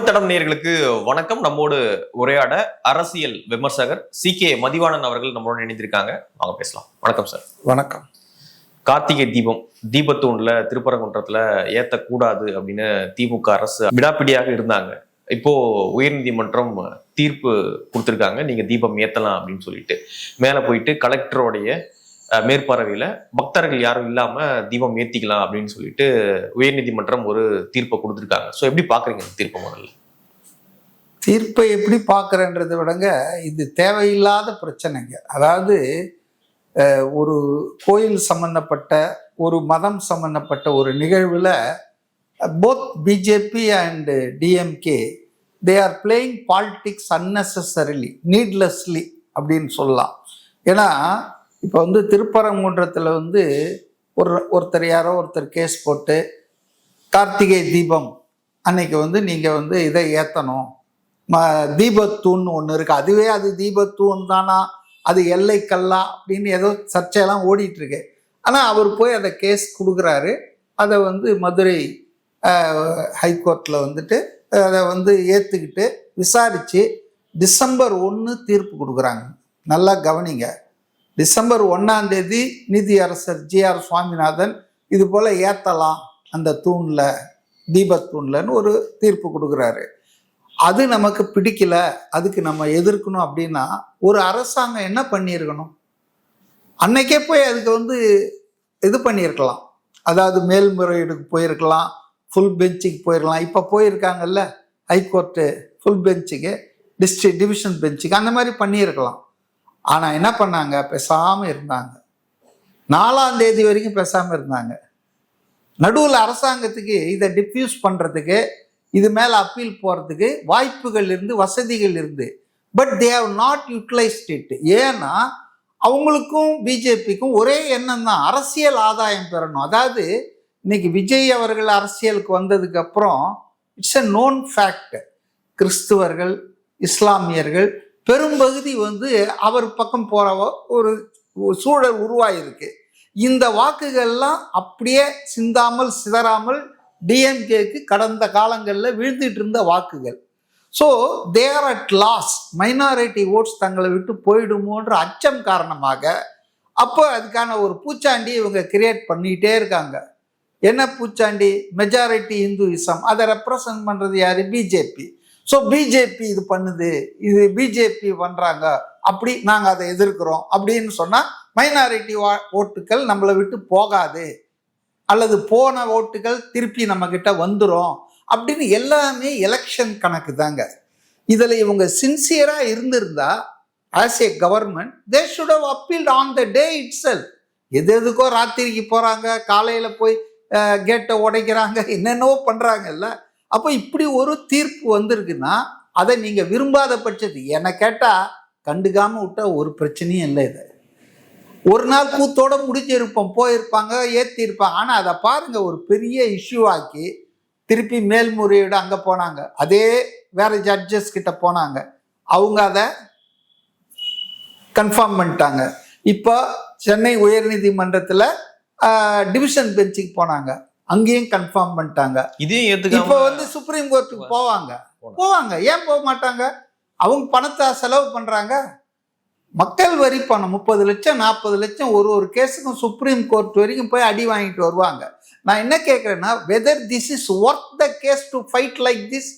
தமிழ் தடம் நேயர்களுக்கு வணக்கம். நம்மோடு உரையாட அரசியல் விமர்சகர் சி.கே. மதிவாணன் அவர்கள் நம்மளோட இணைந்திருக்காங்க. வாங்க பேசலாம். வணக்கம் சார். வணக்கம். கார்த்திகை தீபத்தூண்ல திருப்பரங்குன்றத்துல ஏத்தக்கூடாது அப்படின்னு திமுக அரசு விடாப்பிடியாக இருந்தாங்க. இப்போ உயர்நீதிமன்றம் தீர்ப்பு கொடுத்திருக்காங்க, நீங்க தீபம் ஏத்தலாம் அப்படின்னு சொல்லிட்டு. மேல போயிட்டு கலெக்டருடைய மேற்பார்வையில பக்தர்கள் யாரும் இல்லாம தீபம் ஏத்திக்கலாம் அப்படின்னு சொல்லிட்டு உயர்நீதிமன்றம் ஒரு தீர்ப்பை கொடுத்திருக்காங்க. ஸோ எப்படி பாக்குறீங்க தீர்ப்பை? முதல்ல தீர்ப்பை எப்படி பார்க்குறேன்றதை விடங்க, இது தேவையில்லாத பிரச்சனைங்க. அதாவது ஒரு கோயில் சம்பந்தப்பட்ட ஒரு மதம் சம்பந்தப்பட்ட ஒரு நிகழ்வுல both BJP and DMK they are playing politics unnecessarily, needlessly அப்படின்னு சொல்லலாம். ஏன்னா இப்போ திருப்பரங்குன்றத்தில் ஒருத்தர் கேஸ் போட்டு கார்த்திகை தீபம் அன்னைக்கு நீங்கள் இதை ஏற்றணும், தீபத்தூண் ஒன்று இருக்குது, அதுவே அது தீபத்தூண் தானா, அது எல்லைக்கல்லா அப்படின்னு ஏதோ சர்ச்சையெல்லாம் ஓடிட்டுருக்கு. ஆனால் அவர் போய் அதை கேஸ் கொடுக்குறாரு. அதை மதுரை ஹைகோர்ட்டில் அதை ஏற்றுக்கிட்டு விசாரித்து டிசம்பர் 1 தீர்ப்பு கொடுக்குறாங்க. நல்லா கவனிங்க. டிசம்பர் 1 நீதியரசர் ஜி.ஆர். சுவாமிநாதன் இது போல் ஏற்றலாம் அந்த தூணில், தீபத்தூண்லன்னு ஒரு தீர்ப்பு கொடுக்குறாரு. அது நமக்கு பிடிக்கல, அதுக்கு நம்ம எதிர்க்கணும் அப்படின்னா ஒரு அரசாங்கம் என்ன பண்ணியிருக்கணும்? அன்னைக்கே போய் அதுக்கு இது பண்ணியிருக்கலாம். அதாவது மேல்முறையீடுக்கு போயிருக்கலாம், ஃபுல் பெஞ்சுக்கு போயிருக்கலாம். இப்போ போயிருக்காங்கல்ல ஹைகோர்ட்டு ஃபுல் பெஞ்சுக்கு, டிவிஷன் பெஞ்சுக்கு, அந்த மாதிரி பண்ணியிருக்கலாம். ஆனால் என்ன பண்ணாங்க? பேசாமல் இருந்தாங்க. 4ஆம் தேதி வரைக்கும் பேசாமல் இருந்தாங்க. நடுவில் அரசாங்கத்துக்கு இதை டிஃப்யூஸ் பண்ணுறதுக்கு, இது மேலே அப்பீல் போகிறதுக்கு வாய்ப்புகள் இருந்து, வசதிகள் இருந்து. But they have not utilised it. ஏன்னா அவங்களுக்கும் பிஜேபிக்கும் ஒரே எண்ணம் தான், அரசியல் ஆதாயம் பெறணும். அதாவது இன்னைக்கு விஜய் அவர்கள் அரசியலுக்கு வந்ததுக்கு அப்புறம் இட்ஸ் எ நோன் ஃபேக்ட், கிறிஸ்துவர்கள், இஸ்லாமியர்கள் பெரும்பகுதி அவர் பக்கம் போற ஒரு சூழல் உருவாயிருக்கு. இந்த வாக்குகள்லாம் அப்படியே சிந்தாமல் சிதறாமல் டிஎம்கேக்கு கடந்த காலங்களில் வீழ்ந்துட்டு இருந்த வாக்குகள். So they are at loss. Minority votes தங்களை விட்டு போயிடுமோன்ற அச்சம் காரணமாக அப்போ அதுக்கான ஒரு பூச்சாண்டி இவங்க கிரியேட் பண்ணிகிட்டே இருக்காங்க. என்ன பூச்சாண்டி? Majority Hinduism. அதை ரெப்ரசன்ட் பண்ணுறது யார்? பிஜேபி. ஸோ பிஜேபி இது பண்ணுது, இது பிஜேபி பண்ணுறாங்க, அப்படி நாங்கள் அதை எதிர்க்கிறோம் அப்படின்னு சொன்னால் மைனாரிட்டி ஓட்டுகள் நம்மளை விட்டு போகாது, அல்லது போன ஓட்டுகள் திருப்பி நம்மக்கிட்ட வந்துடும் அப்படின்னு எல்லாமே எலெக்ஷன் கணக்கு தாங்க. இதில் இவங்க சின்சியராக இருந்திருந்தா as a government they should have appealed on the day itself. எதுக்கோ ராத்திரிக்கு போகிறாங்க, காலையில் போய் கேட்டை உடைக்கிறாங்க, என்னென்னவோ பண்ணுறாங்கல்ல. அப்போ இப்படி ஒரு தீர்ப்பு வந்திருக்குன்னா அதை நீங்கள் விரும்பாத பட்சத்துக்கு, என்னை கேட்டால் கண்டுக்காமல் விட்டா ஒரு பிரச்சனையும் இல்லை. இது ஒரு நாள் கூத்தோடு முடிஞ்சிருப்போம், போயிருப்பாங்க, ஏற்றிருப்பாங்க. ஆனால் அதை பாருங்க, ஒரு பெரிய இஷ்யூ ஆக்கி திருப்பி மேல்முறையீடு அங்கே போனாங்க, அதே வேற ஜட்ஜஸ் கிட்ட போனாங்க, அவங்க அதை கன்ஃபார்ம் பண்ணிட்டாங்க. இப்போ சென்னை உயர்நீதிமன்றத்தில் டிவிஷன் பெஞ்சுக்கு போனாங்க, அங்கேயும் கன்ஃபார்ம் பண்ணிட்டாங்க. இப்போ சுப்ரீம் கோர்ட்டுக்கு போவாங்க. ஏன் போக மாட்டாங்க? அவங்க பணத்தை செலவு பண்றாங்க. மக்கள் வரி பணம் 30 லட்சம் 40 லட்சம் ஒரு கேஸுக்கும் சுப்ரீம் கோர்ட் வரைக்கும் போய் அடி வாங்கிட்டு வருவாங்க. நான் என்ன கேட்குறேன்னா, whether this is worth the case to fight like this?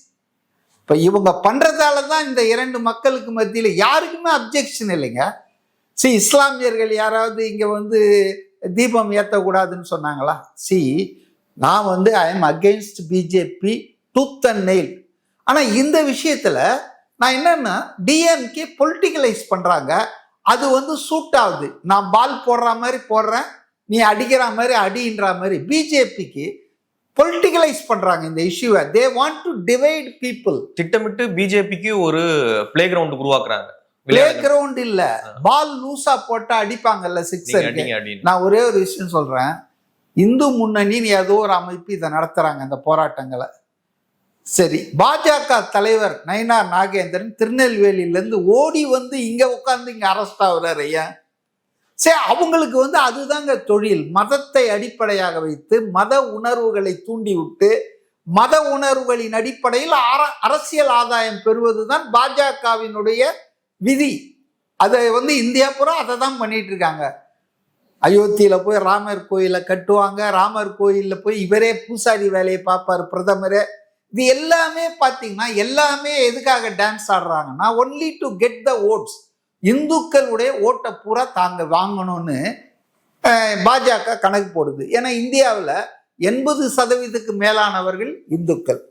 இப்போ இவங்க பண்றதால தான் இந்த 2 மக்களுக்கு மத்தியில் யாருக்குமே அப்ஜெக்ஷன் இல்லைங்க. இஸ்லாமியர்கள் யாராவது இங்கே தீபம் ஏற்றக்கூடாதுன்னு சொன்னாங்களா? நான் I am against BJP tooth and nail. ஆனால் இந்த விஷயத்தில் நான் என்னன்னா, டிஎம்கே பொலிட்டிக்கலைஸ் பண்ணுறாங்க. அது சூட் ஆகுது. நான் பால் போடுற மாதிரி போடுறேன், நீ அடிக்கிற மாதிரி அடின்ற மாதிரி. பிஜேபிக்கு பொலிட்டிக்கலைஸ் பண்ணுறாங்க இந்த இஷ்யூவை. They want to divide people. திட்டமிட்டு பிஜேபிக்கு ஒரு பிளே கிரவுண்ட் உருவாக்குறாங்க. பிளே கிரவுண்ட் இல்ல, பால் லூசா போட்டா அடிப்பாங்கல்ல சிக்ஸர். நான் ஒரே ஒரு விஷயம் சொல்றேன், இந்து முன்னணின்னு ஏதோ ஒரு அமைப்பு இதை நடத்துறாங்க இந்த போராட்டங்களை. சரி, பாஜக தலைவர் நயினார் நாகேந்திரன் திருநெல்வேலியிலேருந்து ஓடி இங்க உட்காந்து இங்க அரெஸ்ட் ஆகுறாரு. ஏன்? சரி, அவங்களுக்கு அதுதாங்க தொழில். மதத்தை அடிப்படையாக வைத்து மத உணர்வுகளை தூண்டி விட்டு மத உணர்வுகளின் அடிப்படையில் அரசியல் ஆதாயம் பெறுவதுதான் பாஜகவினுடைய விதி. அதை இந்தியா பூரா அதை தான் பண்ணிட்டு இருக்காங்க. அயோத்தியில போய் ராமர் கோயிலை கட்டுவாங்க, ராமர் கோயில்ல போய் இவரே பூசாரி வேலையை பார்ப்பார் பிரதமரே. இது எல்லாமே பார்த்தீங்கன்னா எல்லாமே எதுக்காக டான்ஸ் ஆடுறாங்கன்னா only to get the votes. இந்துக்களுடைய ஓட்டை பூரா தாங்க வாங்கணும்னு பாஜக கணக்கு போடுது. ஏன்னா இந்தியாவில் 80% மேலானவர்கள் இந்துக்கள்.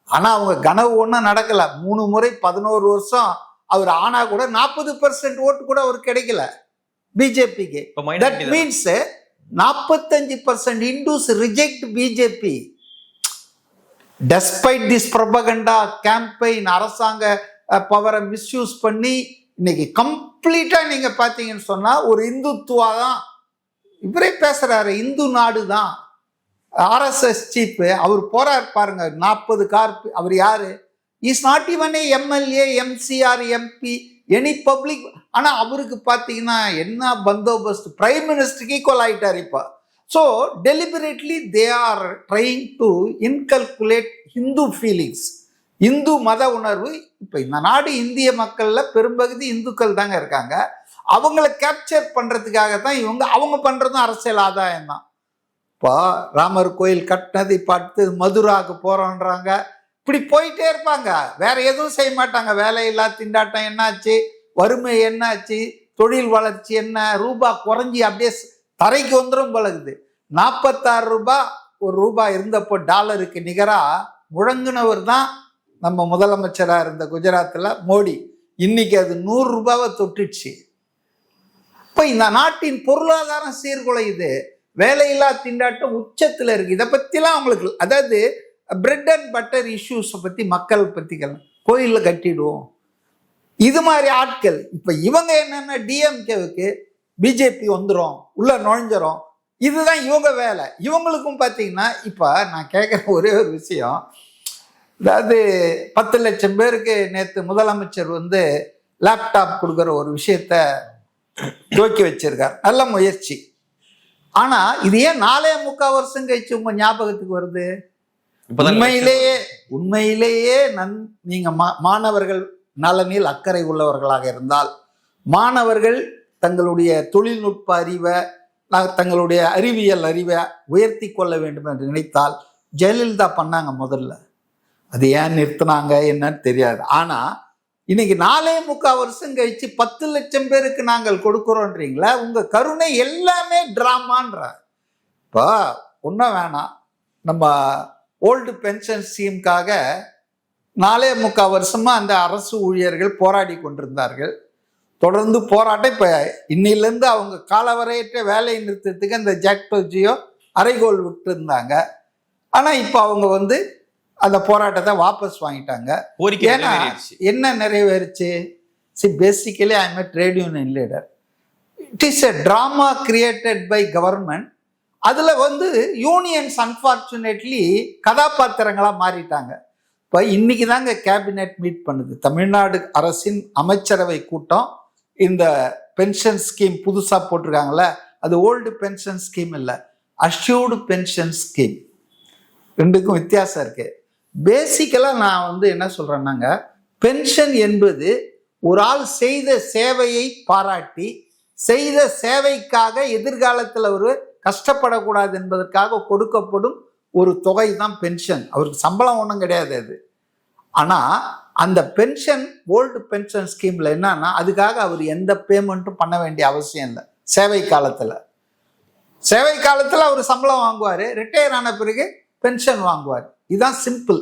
ஆனால் அவங்க கனவு ஒன்றும் நடக்கல. 3 முறை 11 வருஷம் அவர் ஆனா கூட 40% ஓட்டு கூட அவருக்கு கிடைக்கல பிஜேபிக்கு. That means 45% Hindus reject BJP. Despite this propaganda campaign, அரசாங்க பவரை மிஸ்யூஸ் பண்ணி இன்னைக்கு கம்ப்ளீட்டா நீங்க பாத்தீங்கன்னு சொன்னா ஒரு இந்துத்துவா தான் இவரே பேசுறாரு. இந்து நாடு தான். ஆர்எஸ்எஸ் சீப் அவர் போறாரு பாருங்க, 40 கார். அவர் யாரு? Is not even A MLA, MCR, MP, any public. ஆனா அவருக்கு பாத்தீங்கன்னா என்ன பந்தோபஸ்து, பிரைம் மினிஸ்டருக்கு ஈக்குவல் ஆயிட்டார் இப்ப. So deliberately they are trying to inculcate Hindu feelings, இந்து மத உணர்வு. இப்ப இந்த நாடு இந்திய மக்கள்ல பெரும்பகுதி இந்துக்கள் தாங்க இருக்காங்க. அவங்கள கேப்சர் பண்றதுக்காக தான் அவங்க பண்றதும் அரசியல் ஆதாயம் தான். இப்போ ராமர் கோயில் கட்டினது இப்ப அடுத்து மதுராவுக்கு போறோன்றாங்க. இப்படி போயிட்டே இருப்பாங்க, வேற எதுவும் செய்ய மாட்டாங்க. வேலையில்லா திண்டாட்டம் என்னாச்சு, வறுமை என்னாச்சு, தொழில் வளர்ச்சி என்ன, ரூபாய் குறைஞ்சி அப்படியே தரைக்கு வந்துடும் பழகுது. 46 ரூபாய் ஒரு ரூபாய் இருந்தப்போ டாலருக்கு நிகரா முழங்கினவர் தான் நம்ம முதலமைச்சரா இருந்த குஜராத்தில் மோடி. இன்னைக்கு அது 100 ரூபாவை தொட்டுச்சு. இப்ப இந்த நாட்டின் பொருளாதாரம் சீர்குலையுது, வேலையில்லா திண்டாட்டம் உச்சத்துல இருக்கு. இதை பத்திலாம் அவங்களுக்கு, அதாவது பிரெட் அண்ட் பட்டர் இஷ்யூஸை பத்தி மக்கள் பத்திக்கலாம், கோயில்ல கட்டிடுவோம் இது மாதிரி ஆட்கள். இப்ப இவங்க என்னன்னா டிஎம்கேவுக்கு பிஜேபி வந்துடும், உள்ள நுழைஞ்சிரும், இதுதான் இவங்க வேலை. இவங்களுக்கும் பார்த்தீங்கன்னா இப்போ நான் கேட்குற ஒரே ஒரு விஷயம், அதாவது 10 லட்சம் பேருக்கு நேற்று முதலமைச்சர் லேப்டாப் கொடுக்குற ஒரு விஷயத்த துவக்கி வச்சிருக்கார். நல்ல முயற்சி. ஆனா இது ஏன் 4.25 வருஷம் கழிச்சு உங்க ஞாபகத்துக்கு வருது? உண்மையிலேயே நீங்க மாணவர்கள் நலனில் அக்கறை உள்ளவர்களாக இருந்தால், மாணவர்கள் தங்களுடைய தொழில்நுட்ப அறிவை, தங்களுடைய அறிவியல் அறிவை உயர்த்தி கொள்ள வேண்டும் என்று நினைத்தால் ஜெயலலிதா பண்ணாங்க முதல்ல. அது ஏன் நிறுத்தினாங்க என்னன்னு தெரியாது. ஆனா இன்னைக்கு 4.25 வருஷம் கழிச்சு 10 லட்சம் பேருக்கு நாங்கள் கொடுக்குறோன்றீங்களா? உங்க கருணை எல்லாமே டிராமான்ற. இப்போ ஒன்றும் வேணாம், நம்ம ஓல்டு பென்ஷன் ஸ்கீமுக்காக 4.25 வருஷமா அந்த அரசு ஊழியர்கள் போராடி கொண்டிருந்தார்கள். தொடர்ந்து போராட்டம். இப்போ இன்னிலேருந்து அவங்க காலவரையற்ற வேலை நிறுத்தத்துக்கு அந்த ஜாக்டோஜியோ அறைகோல் விட்டு இருந்தாங்க. ஆனால் இப்போ அவங்க அந்த போராட்டத்தை வாபஸ் வாங்கிட்டாங்க. ஏன்னா என்ன நிறைவேறுச்சு? Basically I am a trade union leader. It is a drama created by government. அதில் யூனியன்ஸ் அன்ஃபார்ச்சுனேட்லி கதாபாத்திரங்களாக மாறிட்டாங்க. இப்போ இன்னைக்கு தாங்க கேபினெட் மீட் பண்ணுது. தமிழ்நாடு அரசின் அமைச்சரவை கூட்டம் இந்த பென்ஷன் ஸ்கீம் புதுசாக போட்டிருக்காங்களே, அது ஓல்டு பென்ஷன் ஸ்கீம் இல்லை, அஷ்யூர்டு பென்ஷன் ஸ்கீம். ரெண்டுக்கும் வித்தியாசம் இருக்கு. பேசிக்கலாக நான் என்ன சொல்றேன்னாங்க, பென்ஷன் என்பது ஒரு ஆள் செய்த சேவையை பாராட்டி, செய்த சேவைக்காக எதிர்காலத்தில் ஒரு கஷ்டப்படக்கூடாது என்பதற்காக கொடுக்கப்படும் ஒரு தொகை தான் பென்ஷன். அவருக்கு சம்பளம் ஒன்றும் கிடையாது அது. ஆனால் அந்த பென்ஷன் ஓல்டு பென்ஷன் ஸ்கீம்ல என்னன்னா, அதுக்காக அவர் எந்த பேமெண்ட்டும் பண்ண வேண்டிய அவசியம் இல்லை. சேவை காலத்தில் அவர் சம்பளம் வாங்குவார், ரிட்டையர் ஆன பிறகு பென்ஷன் வாங்குவார். இதுதான் சிம்பிள்.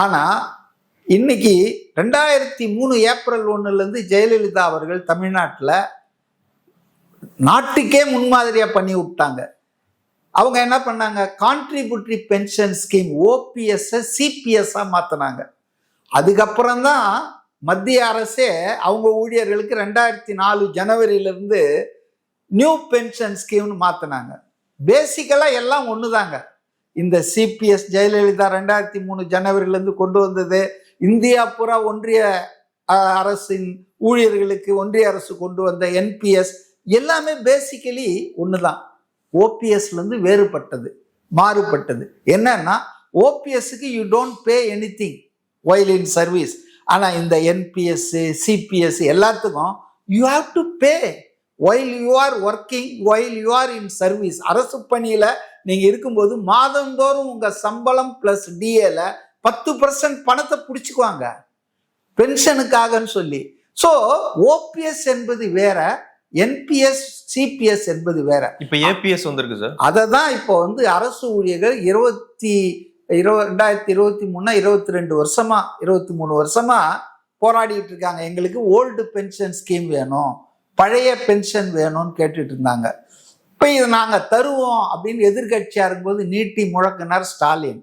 ஆனால் இன்னைக்கு 2003 ஏப்ரல் 1 ஜெயலலிதா அவர்கள் தமிழ்நாட்டில் நாட்டுக்கே முன்மாதிரியா பண்ணி விட்டாங்க. அவங்க என்ன பண்ணாங்க, contributory pension scheme OPS CPS மாத்தினாங்க. அதுக்கப்புறம் தான் மத்திய அரசே அவங்க ஊழியர்களுக்கு 2004 ஜனவரியிலிருந்து நியூ பென்ஷன் ஸ்கீம்னு மாத்தினாங்க. பேசிக்கலா எல்லாம் ஒண்ணுதாங்க. இந்த சிபிஎஸ் ஜெயலலிதா 2003 ஜனவரியிலிருந்து கொண்டு வந்தது. இந்தியா பூரா ஒன்றிய அரசின் ஊழியர்களுக்கு ஒன்றிய அரசு கொண்டு வந்த என்பிஎஸ் எல்லாமே பேசிக்கலி ஒண்ணுதான். ஓபிஎஸ்ல இருந்து வேறுபட்டது, மாறுபட்டது. என்னன்னா ஓபிஎஸ்க்கு you don't pay anything while in service. ஆனா இந்த என்பிஎஸ், சிபிஎஸ் எல்லாத்துக்கும் you have to pay while you are working, while you are in service. அரசு பணியில நீங்க இருக்கும்போது மாதந்தோறும் உங்க சம்பளம் பிளஸ் டிஏல 10% பணத்தை பிடிச்சுக்குவாங்க பென்ஷனுக்காகன்னு சொல்லி. ஸோ ஓபிஎஸ் என்பது வேற, என்பிஎஸ் சிபிஎஸ் என்பது வேற. இப்ப ஏபிஎஸ் வந்திருக்கு சார். அதை தான் இப்போ வந்து அரசு ஊழியர்கள் 2023 22 வருஷமா 23 வருஷமா போராடிட்டு இருக்காங்க. எங்களுக்கு ஓல்டு பென்ஷன் ஸ்கீம் வேணும், பழைய பென்ஷன் வேணும்னு கேட்டுட்டு இருந்தாங்க. இப்போ இது நாங்கள் தருவோம் அப்படின்னு எதிர்கட்சியா இருக்கும்போது நீட்டி முழக்கினார் ஸ்டாலின்.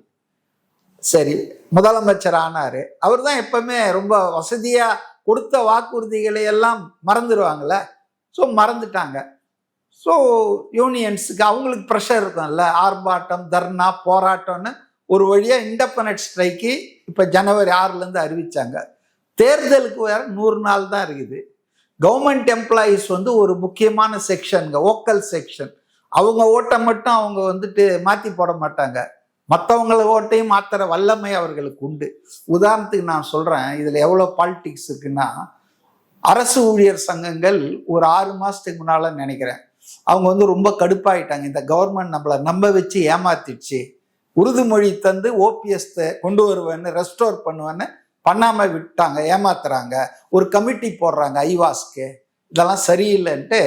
சரி, முதலமைச்சர் ஆனாரு. அவர் தான் எப்பவுமே ரொம்ப வசதியா கொடுத்த வாக்குறுதிகளை எல்லாம் மறந்துடுவாங்கல்ல. ஸோ மறந்துட்டாங்க. ஸோ யூனியன்ஸுக்கு அவங்களுக்கு ப்ரெஷர் இருக்கும்ல, ஆர்ப்பாட்டம், தர்ணா, போராட்டம்னு ஒரு வழியாக இண்டெபெண்டன்ட் ஸ்ட்ரைக்கு இப்போ ஜனவரி 6 அறிவிச்சாங்க. தேர்தலுக்கு வேற 100 நாள் தான் இருக்குது. கவர்மெண்ட் எம்ப்ளாயீஸ் வந்து ஒரு முக்கியமான செக்ஷனுங்க, ஓக்கல் செக்ஷன். அவங்க ஓட்டை மட்டும் அவங்க வந்துட்டு மாற்றி போட மாட்டாங்க, மற்றவங்கள ஓட்டையும் மாற்றுற வல்லமை அவர்களுக்கு உண்டு. உதாரணத்துக்கு நான் சொல்கிறேன், இதில் எவ்வளோ பாலிடிக்ஸ் இருக்குன்னா, அரசு ஊழியர் சங்கங்கள் ஒரு 6 மாதத்துக்கு முன்னால் நினைக்கிறேன், அவங்க வந்து ரொம்ப கடுப்பாயிட்டாங்க. இந்த கவர்மெண்ட் நம்மளை நம்ப வச்சு ஏமாத்திடுச்சு, உறுதிமொழி தந்து ஓபிஎஸ் கொண்டு வருவேன்னு, ரெஸ்டோர் பண்ணுவேன்னு பண்ணாமல் விட்டாங்க, ஏமாத்துறாங்க, ஒரு கமிட்டி போடுறாங்க ஐவாஸ்க்கு, இதெல்லாம் சரியில்லைன்ட்டு.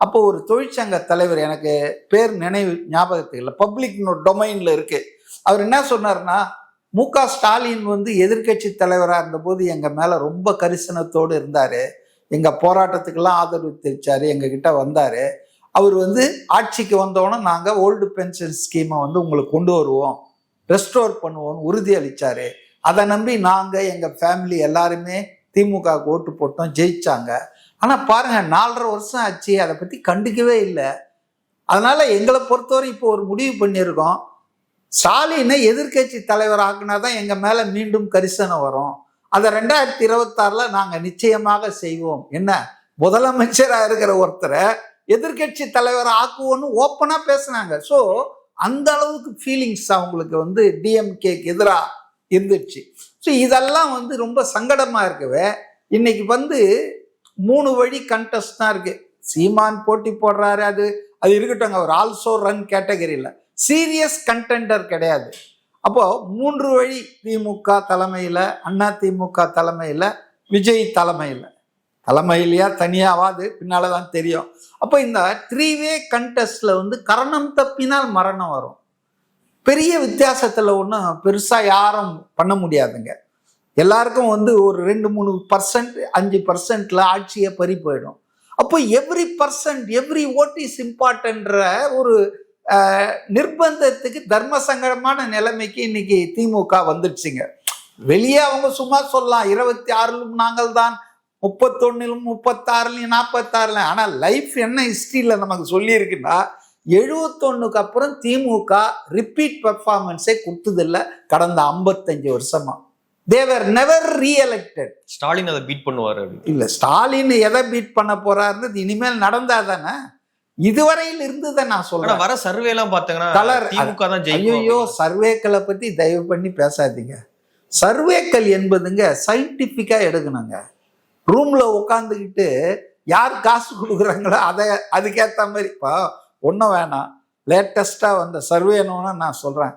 அப்போ ஒரு தொழிற்சங்க தலைவர், எனக்கு பேர் நினைவு ஞாபகத்துக்கு இல்லை, பப்ளிக் டொமைன்ல இருக்கு, அவர் என்ன சொன்னார்னா, மு.க. ஸ்டாலின் வந்து எதிர்கட்சி தலைவராக இருந்தபோது எங்கள் மேலே ரொம்ப கரிசனத்தோடு இருந்தார், எங்கள் போராட்டத்துக்கெல்லாம் ஆதரவு தெரிவித்தார், எங்ககிட்ட வந்தார். அவர் வந்து ஆட்சிக்கு வந்தோன்னே நாங்கள் ஓல்டு பென்ஷன் ஸ்கீமை வந்து உங்களுக்கு கொண்டு வருவோம், ரெஸ்டோர் பண்ணுவோம்னு உறுதி அளித்தார். அதை நம்பி நாங்கள் எங்கள் ஃபேமிலி எல்லாருமே திமுகவுக்கு ஓட்டு போட்டோம், ஜெயிச்சாங்க. ஆனால் பாருங்கள், 4.5 வருஷம் ஆச்சு, அதை பற்றி கண்டுக்கவே இல்லை. அதனால் எங்களை பொறுத்தவரை இப்போ ஒரு முடிவு பண்ணியிருக்கோம், ஸ்டாலினை எதிர்கட்சி தலைவர் ஆக்குனா தான் எங்கள் மேலே மீண்டும் கரிசனம் வரும், அதை 2026 நாங்கள் நிச்சயமாக செய்வோம். என்ன, முதலமைச்சராக இருக்கிற ஒருத்தரை எதிர்கட்சி தலைவர் ஆக்குவோன்னு ஓப்பனாக பேசுனாங்க. ஸோ அந்த அளவுக்கு ஃபீலிங்ஸ் அவங்களுக்கு வந்து டிஎம்கேக்கு எதிராக இருந்துச்சு. ஸோ இதெல்லாம் வந்து ரொம்ப சங்கடமாக இருக்கவே. இன்னைக்கு வந்து 3 வழி கண்டெஸ்ட் தான் இருக்கு. சீமான் போட்டி போடுறாரு, அது இருக்கட்டும், அவர் ஆல்சோ ரன் கேட்டகரியில் சீரியஸ் கண்டெண்டர் கிடையாது. அப்போ 3 வழி, திமுக தலைமையில், அண்ணா திமுக தலைமையில், விஜய் தலைமையிலையா தனியாவாது பின்னால தான் தெரியும். அப்போ இந்த 3-வே கண்டெஸ்ட்ல வந்து கரணம் தப்பினால் மரணம் வரும். பெரிய வித்தியாசத்தில் ஒன்றும் பெருசாக யாரும் பண்ண முடியாதுங்க. எல்லாருக்கும் வந்து ஒரு 2-3%, 5% ஆட்சியை பறி போயிடும். அப்போ every percent, every vote is இம்பார்ட்டன்ற ஒரு நிர்பந்தத்துக்கு, தர்ம சங்கடமான நிலைமைக்கு இன்னைக்கு திமுக வந்துடுச்சுங்க. வெளியே அவங்க சும்மா சொல்லலாம், 26 நாங்கள் தான், 31 36 46. ஆனால் லைஃப் என்ன ஹிஸ்டரியில் நமக்கு சொல்லியிருக்குன்னா, 71க்கு அப்புறம் திமுக ரிப்பீட் பெர்ஃபார்மன்ஸே கொடுத்ததில்லை கடந்த 55 வருஷமா. தேவர் நெவர் ரீஎலெக்டட். ஸ்டாலின் அதை பீட் பண்ணுவாரு இல்லை, ஸ்டாலின் எதை பீட் பண்ண போறாருன்னு இனிமேல் நடந்தா தானே, இதுவரையில் இருந்ததை நான் சொல்றேன். வர சர்வே எல்லாம் பாத்தீங்கன்னா திமுக தான் ஜெயிக்கும். ஐயோ, சர்வேக்களை பத்தி தயவு பண்ணி பேசாதீங்க. சர்வேக்கள் என்பதுங்க சயின்டிபிக்கா எடுக்கணுங்க. ரூம்ல உட்காந்துக்கிட்டு யார் காசு கொடுக்குறாங்களோ அதுக்கேற்ற மாதிரி. இப்போ ஒன்றும் வேணாம், லேட்டஸ்டா வந்த சர்வேன்னு நான் சொல்றேன்.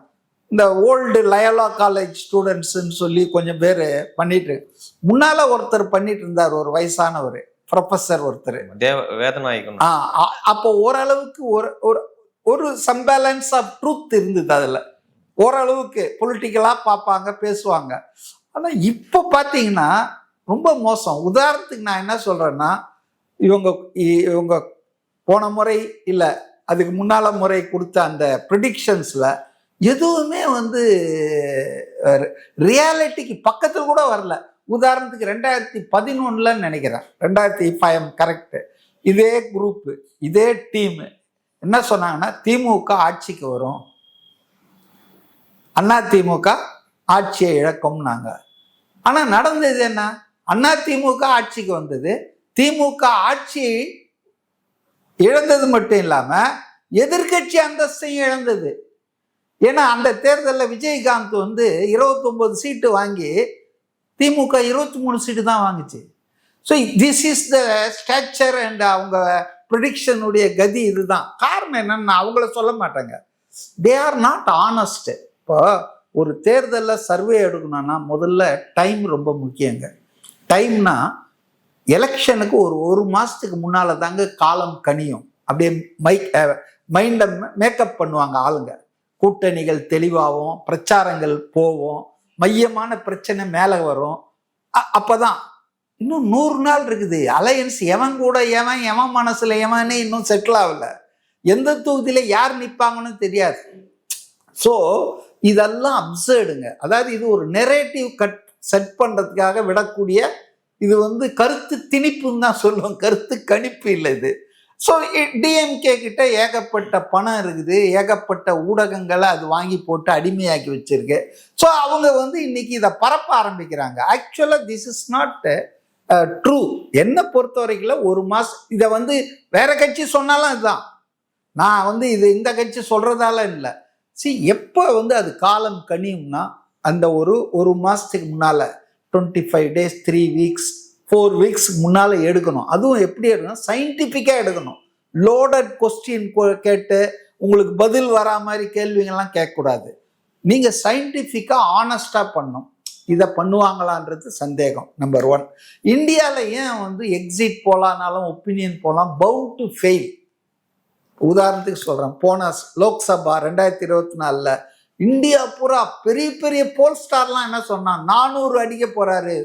இந்த ஓல்டு லயோலா காலேஜ் ஸ்டூடெண்ட்ஸ்ன்னு சொல்லி கொஞ்சம் பேர் பண்ணிட்டு, முன்னால ஒருத்தர் பண்ணிட்டு இருந்தார், ஒரு வயசானவர் ப்ரொஃபஸர் ஒருத்தர், வேதநாயகன். அப்போ ஓரளவுக்கு ஒரு சம்பேலன்ஸ் ஆஃப் ட்ரூத் இருந்தது அதுல, ஓரளவுக்கு பொலிட்டிக்கலா பார்ப்பாங்க, பேசுவாங்க. ஆனா இப்போ பார்த்தீங்கன்னா ரொம்ப மோசம். உதாரணத்துக்கு நான் என்ன சொல்றேன்னா, இவங்க போன முறை இல்லை அதுக்கு முன்னால முறை கொடுத்த அந்த ப்ரிடிக்ஷன்ஸ்ல எதுவுமே வந்து ரியாலிட்டிக்கு பக்கத்தில் கூட வரல. உதாரணத்துக்கு 2011 நினைக்கிறேன், 2005 கரெக்ட், இதே குரூப்பு, இதே டீம் என்ன சொன்னாங்கன்னா, திமுக ஆட்சிக்கு வரும், அண்ணா திமுக ஆட்சியை இழக்கும்னாங்க. ஆனா நடந்தது என்ன, அண்ணா திமுக ஆட்சிக்கு வந்தது, திமுக ஆட்சியை இழந்தது மட்டும் இல்லாம எதிர்கட்சி அந்தஸ்தையும் இழந்தது. ஏன்னா அந்த தேர்தலில் விஜயகாந்த் வந்து 29 சீட்டு வாங்கி திமுக 23 சீட்டு தான் வாங்குச்சு. So this is the structure and அவங்க ப்ரிடிக்ஷனுடைய கதி இதுதான். காரணம் என்னன்னு அவங்கள சொல்ல மாட்டாங்க. They are not honest. இப்போ ஒரு தேர்தலில் சர்வே எடுக்கணும்னா முதல்ல டைம் ரொம்ப முக்கியங்க. டைம்னா எலெக்ஷனுக்கு ஒரு மாதத்துக்கு முன்னால் தாங்க காலம் கனியும். அப்படியே மைண்டை மேக்கப் பண்ணுவாங்க ஆளுங்க. கூட்டணிகள் தெளிவாகும், பிரச்சாரங்கள் போவோம், மையமான பிரச்சனை மேலே வரும். அப்போதான் இன்னும் 100 நாள் இருக்குது. அலையன்ஸ் எவன் கூட எவன் மனசுல எவனே இன்னும் செட்டில் ஆகல. எந்த தொகுதியில யார் நிற்பாங்கன்னு தெரியாது. ஸோ இதெல்லாம் அப்சர்டுங்க. அதாவது இது ஒரு நெரேட்டிவ் செட் பண்றதுக்காக விடக்கூடிய, இது வந்து கருத்து திணிப்புன்னு தான் சொல்லுவோம், கருத்து கணிப்பு இல்லை இது. ஸோ டிஎம்கே கிட்ட ஏகப்பட்ட பணம் இருக்குது, ஏகப்பட்ட ஊடகங்களை அது வாங்கி போட்டு அடிமையாக்கி வச்சிருக்கு. ஸோ அவங்க வந்து இன்னைக்கு இதை பரப்ப ஆரம்பிக்கிறாங்க. ஆக்சுவலாக திஸ் இஸ் நாட் ட்ரூ. என்னை பொறுத்த வரைக்கும் ஒரு மாதம் இதை வந்து வேற கட்சி சொன்னாலும் அதுதான். நான் வந்து இது இந்த கட்சி சொல்றதால இல்லை. எப்போ வந்து அது காலம் கனியும்னா அந்த ஒரு மாதத்துக்கு முன்னால் 25 days 3 weeks 4 weeks முன்னால் எடுக்கணும். அதுவும் எப்படி எடுக்கணும்? சயின்டிஃபிக்காக எடுக்கணும். லோடட் கொஸ்டின் கேட்டு உங்களுக்கு பதில் வரா மாதிரி கேள்விங்கள்லாம் கேட்கக்கூடாது. நீங்கள் சயின்டிஃபிக்காக ஆனஸ்டாக பண்ணணும். இதை பண்ணுவாங்களான்றது சந்தேகம். நம்பர் 1. இந்தியாவில் ஏன் வந்து எக்ஸிட் போலானாலும் ஒப்பீனியன் போலாம் பவுண்ட் டு ஃபெயில். உதாரணத்துக்கு சொல்கிறேன், போன லோக்சபா 2024 இந்தியா பூரா பெரிய பெரிய போல் ஸ்டார்லாம் என்ன சொன்னா 400 அடிக்க போறாரு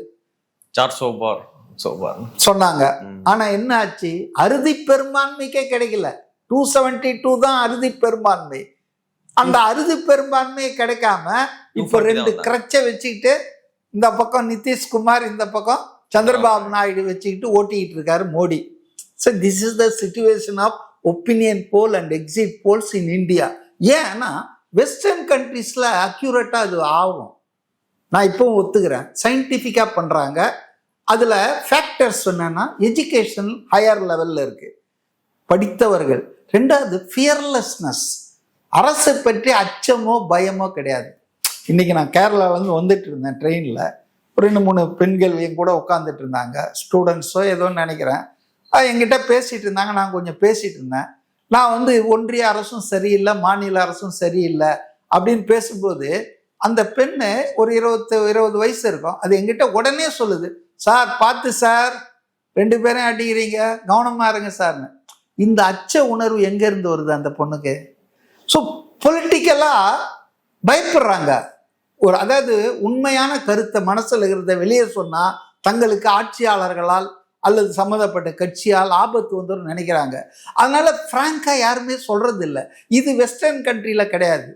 சொன்னாங்க. ஆனா என்ன ஆச்சு? அறுதி பெரும்பான்மைக்கே கிடைக்கல. 272 தான் அறுதி பெரும்பான்மை. அந்த அறுதி பெரும்பான்மையை கிடைக்காம இப்ப 2 கிரச்சை வச்சுக்கிட்டு இந்த பக்கம் நிதிஷ்குமார், இந்த பக்கம் சந்திரபாபு நாயுடு வச்சுக்கிட்டு ஓட்டிக்கிட்டு இருக்காரு Modi. So this is the situation of opinion poll and exit polls in India. ஏன்னா வெஸ்டர்ன் கண்ட்ரீஸ்ல அக்யூரேட்டா அது ஆகும். நான் இப்பவும் ஒத்துக்கிறேன், சயின்டிஃபிக்கா பண்றாங்க. அதுல ஃபேக்டர்ஸ் என்னன்னா எஜுகேஷன் ஹையர் லெவல்ல இருக்கு, படித்தவர்கள். 2வது ஃபியர்லெஸ்னஸ், அரசை பற்றி அச்சமோ பயமோ கிடையாது. இன்னைக்கு நான் கேரளாவிலேருந்து வந்துட்டு இருந்தேன் ட்ரெயினில். ஒரு 2-3 பெண்கள் என் கூட உட்காந்துட்டு இருந்தாங்க, ஸ்டூடெண்ட்ஸோ ஏதோன்னு நினைக்கிறேன். என்கிட்ட பேசிகிட்டு இருந்தாங்க, நான் கொஞ்சம் பேசிகிட்டு இருந்தேன். நான் வந்து ஒன்றிய அரசும் சரியில்லை, மாநில அரசும் சரியில்லை அப்படின்னு பேசும்போது அந்த பெண்ணு ஒரு 20 வயசு இருக்கும். அது என்கிட்ட உடனே சொல்லுது, சார் பார்த்து சார், 2 பேரையும் அடிக்கிறீங்க, கவனமாக இருங்க சார்னு. இந்த அச்ச உணர்வு எங்கேருந்து வருது அந்த பொண்ணுக்கு? ஸோ பொலிட்டிக்கலாக பயப்படுறாங்க. அதாவது உண்மையான கருத்தை மனசில் இருக்கிறத வெளியே சொன்னால் தங்களுக்கு ஆட்சியாளர்களால் அல்லது சம்மந்தப்பட்ட கட்சியால் ஆபத்து வந்துடும் நினைக்கிறாங்க. அதனால ஃப்ராங்காக யாருமே சொல்றது இல்லை. இது வெஸ்டர்ன் கண்ட்ரியில் கிடையாது.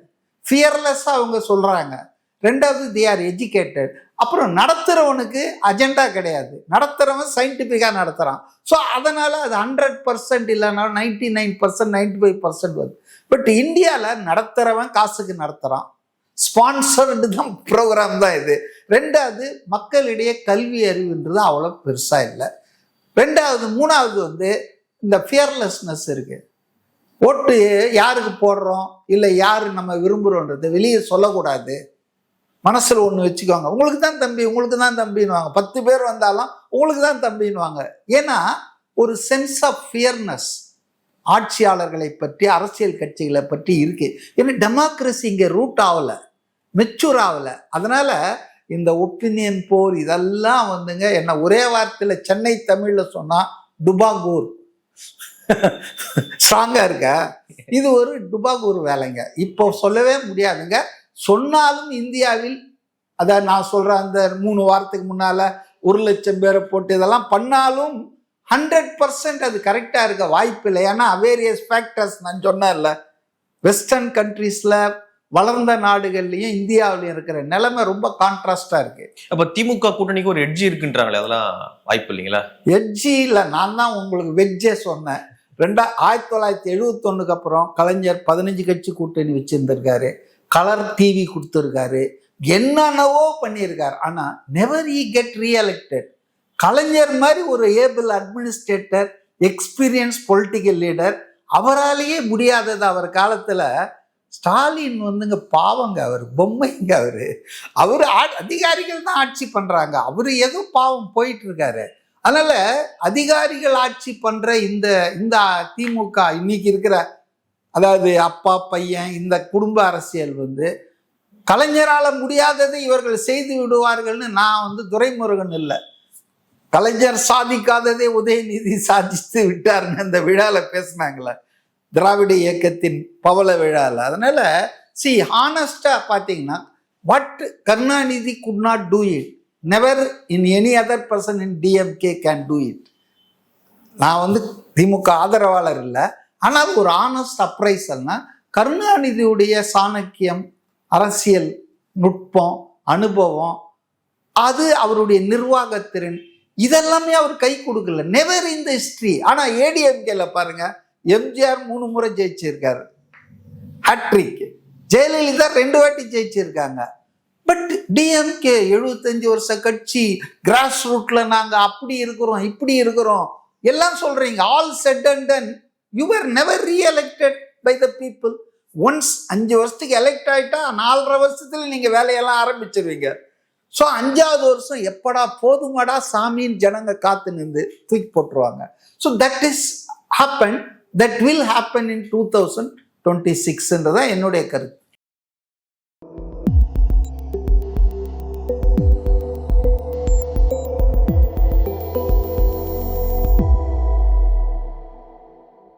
ஃபியர்லெஸ்ஸாக அவங்க சொல்கிறாங்க. 2வது தே ஆர் எஜுகேட்டட். அப்புறம் நடத்துகிறவனுக்கு அஜெண்டா கிடையாது, நடத்துகிறவன் சயின்டிஃபிக்காக நடத்துகிறான். ஸோ அதனால் அது 100% இல்லைனாலும் 99% 95% வருது. பட் இந்தியாவில் நடத்துகிறவன் காசுக்கு நடத்துகிறான், ஸ்பான்சர்டு தான் ப்ரோக்ராம் தான் இது. 2வது மக்களிடையே கல்வி அறிவுன்றது அவ்வளோ பெருசாக இல்லை. 2வது 3வது வந்து இந்த ஃபியர்லெஸ்னஸ் இருக்கு. ஓட்டு யாருக்கு போடுறோம் இல்லை யாரு நம்ம விரும்புகிறோன்றது வெளியே சொல்லக்கூடாது. மனசில் ஒன்று வச்சுக்கோங்க, உங்களுக்கு தான் தம்பி, உங்களுக்கு தான் தம்பின்னுவாங்க. 10 பேர் வந்தாலும் உங்களுக்கு தான் தம்பின்னுவாங்க. ஏன்னா ஒரு சென்ஸ் ஆஃப் ஃபியர்னஸ் ஆட்சியாளர்களை பற்றி, அரசியல் கட்சிகளை பற்றி இருக்கு. ஏன்னா டெமோக்ரஸி இங்கே ரூட் ஆகலை, மெச்சூர் ஆகலை. அதனால இந்த ஒப்பீனியன் போர் இதெல்லாம் வந்துங்க என்ன ஒரே வார்த்தையில் சென்னை தமிழில் சொன்னால் டுபாகூர். ஸ்ட்ராங்கா இருக்க, இது ஒரு டுபாகூர் வேலைங்க. இப்போ சொல்லவே முடியாதுங்க. சொன்னாலும் இந்தியாவில் அதான் நான் சொல்கிறேன், அந்த 3 வாரத்துக்கு முன்னால் 1,00,000 பேரை போட்டு இதெல்லாம் பண்ணாலும் 100% அது கரெக்டாக இருக்க வாய்ப்பு இல்லை. ஏன்னா வேரியஸ் ஃபேக்டர்ஸ் நான் சொன்னேன்ல, வெஸ்டர்ன் கண்ட்ரீஸில் வளர்ந்த நாடுகள்லையும் இந்தியாவிலையும் இருக்கிற நிலைமை ரொம்ப கான்ட்ராஸ்டாக இருக்கு. அப்போ திமுக கூட்டணிக்கு ஒரு எட்ஜி இருக்குன்றாங்களே, அதெல்லாம் வாய்ப்பு இல்லைங்களா? எட்ஜி இல்லை, நான் தான் உங்களுக்கு வெஜ்ஜே சொன்னேன். 1971 அப்புறம் கலைஞர் 15 கட்சி கூட்டணி வச்சிருந்திருக்காரு, கலர் டிவி கொடுத்துருக்காரு, என்னென்னவோ பண்ணியிருக்காரு. ஆனால் never he get re-elected. Kalaignar மாதிரி ஒரு able administrator, experience political leader, அவராலேயே முடியாதது அவர் காலத்தில் ஸ்டாலின் வந்துங்க பாவங்க, அவர் பொம்மைங்க, அவரு அதிகாரிகள் தான் ஆட்சி பண்றாங்க, அவரு ஏதோ பாவம் போயிட்டு இருக்காரு. அதனால அதிகாரிகள் ஆட்சி பண்ற இந்த இந்த திமுக இன்னைக்கு இருக்கிற, அதாவது அப்பா பையன் இந்த குடும்ப அரசியல் வந்து கலைஞரால முடியாததை இவர்கள் செய்து விடுவார்கள்னு நான் வந்து துரைமுருகன் இல்லை, கலைஞர் சாதிக்காததை உதயநிதி சாதித்து விட்டாருன்னு அந்த விழால பேசினாங்களே, திராவிட இயக்கத்தின் பவள விழால. அதனால ஹானஸ்டா பாத்தீங்கன்னா, what Karunanidhi could not do it, never in any other person in DMK can do it. நான் வந்து திமுக ஆதரவாளர் இல்லை, ஆனால் ஒரு ஆனஸ்ட் அப்ரைசல்னா கருணாநிதியுடைய சாணக்கியம், அரசியல் நுட்பம், அனுபவம், அது அவருடைய நிர்வாகத்திறன், இதெல்லாமே அவர் கை கொடுக்கல, நெவர் இன் த ஹிஸ்டரி. ஆனா ஏடிஎம்கேல பாருங்க, எம்ஜிஆர் 3 முறை ஜெயிச்சிருக்காரு ஹேட்ரிக், ஜெயலலிதா 2 வாட்டி ஜெயிச்சிருக்காங்க. பட் டிஎம்கே 75 வருஷ கட்சி, கிராஸ் ரூட்ல நாங்க அப்படி இருக்கிறோம் இப்படி இருக்கிறோம் எல்லாம் சொல்றீங்க. All set and done, you are never reelected by the people. Once 5 வருஷத்துக்கு எலெக்ட் ஆயிட்டா 4.5 வருஷத்துல நீங்க வேலையெல்லாம் ஆரம்பிச்சிருவீங்க. ஸோ 5வது வருஷம் எப்படா போதுமாடா சாமின்னு ஜனங்க காத்து நின்று தூக்கி போட்டுருவாங்க. So that is happen, that will happen in 2026 என்றதான் என்னுடைய கருத்து.